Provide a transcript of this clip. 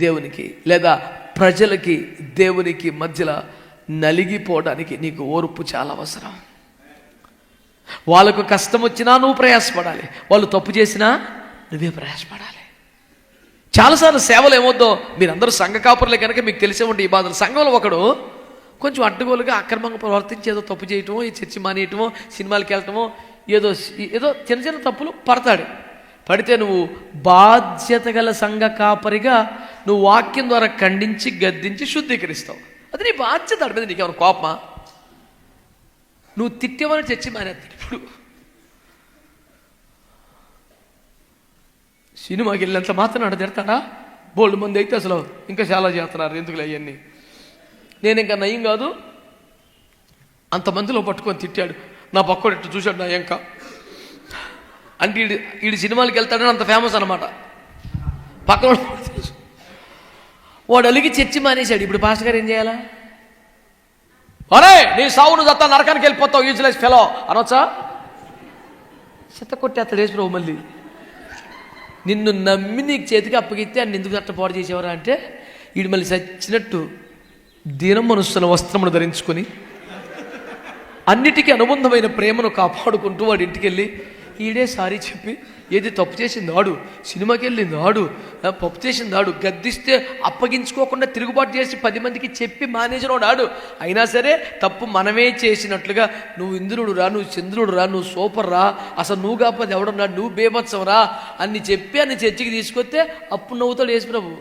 దేవునికి లేదా ప్రజలకి దేవునికి మధ్యలో నలిగిపోవడానికి నీకు ఓర్పు చాలా అవసరం. వాళ్ళకు కష్టం వచ్చినా నువ్వు ప్రయాసపడాలి, వాళ్ళు తప్పు చేసినా నువ్వే ప్రయాసపడాలి. చాలాసార్లు సేవలు ఏమవుద్దో, మీరందరూ సంఘ కాపురులే కనుక మీకు తెలిసే ఉంటే ఈ బాధలు. సంఘంలో ఒకడు కొంచెం అడ్డగోలుగా అక్రమంగా ప్రవర్తించి ఏదో తప్పు చేయటమో, ఈ చర్చి మానేయటమో, సినిమాలకి వెళ్ళటమో, ఏదో చిన్న చిన్న తప్పులు పడితే నువ్వు బాధ్యత గల సంఘ కాపరిగా నువ్వు వాక్యం ద్వారా ఖండించి గద్దించి శుద్ధీకరిస్తావు. అది నీ బాధ్యత. అడి మీద నీకేమైనా కోపమా? నువ్వు తిట్టేవని చర్చి మానేస్తాడు. ఇప్పుడు సినిమాకి వెళ్ళినంత మాత్రం అక్కడ తిడతాడా? బోల్డ్ మంది అయితే అసలు ఇంకా చాలా చేస్తున్నారు, ఎందుకులే అవన్నీ. నేను ఇంకా నయం కాదు, అంతమందిలో పట్టుకొని తిట్టాడు, నా పక్కడు ఇట్టు చూశాడు నా ఇంకా అంటే వీడి సినిమాలకి వెళ్తాడని అంత ఫేమస్ అనమాట. పక్కన వాడు అలిగి చర్చి మానేశాడు. ఇప్పుడు పాస్టర్ గారు ఏం చేయాలా? అరే నీ సావును దత్తా నరకానికి వెళ్ళిపోతావు యూజ్లెస్ ఫెలో అనొచ్చా? చెత్త కొట్టి అతడు వేసినావు. మళ్ళీ నిన్ను నమ్మి నీకు చేతికి అప్పగిస్తే అన్ని ఎందుకు అట్ట పాడు చేసేవారా అంటే, వీడు మళ్ళీ చచ్చినట్టు దీనం మనస్సుల వస్త్రమును ధరించుకొని అన్నిటికీ అనుబంధమైన ప్రేమను కాపాడుకుంటూ వాడి ఇంటికి వెళ్ళి ఈడే సారీ చెప్పి, ఏది తప్పు చేసింది ఆడు, సినిమాకి వెళ్ళింది ఆడు, పప్పు చేసింది ఆడు, గద్దిస్తే అప్పగించుకోకుండా తిరుగుబాటు చేసి 10 మందికి చెప్పి మానేజరోడు ఆడు. అయినా సరే తప్పు మనమే చేసినట్లుగా, నువ్వు ఇంద్రుడు రా, నువ్వు చంద్రుడు రా, నువ్వు సూపర్ రా, అసలు నువ్వు కాకపోతే ఎవడున్నాడు, నువ్వు బేభత్సం రా అని చెప్పి అన్ని చర్చికి తీసుకొస్తే అప్పుడు నవ్వుతాడు యేసు ప్రభు.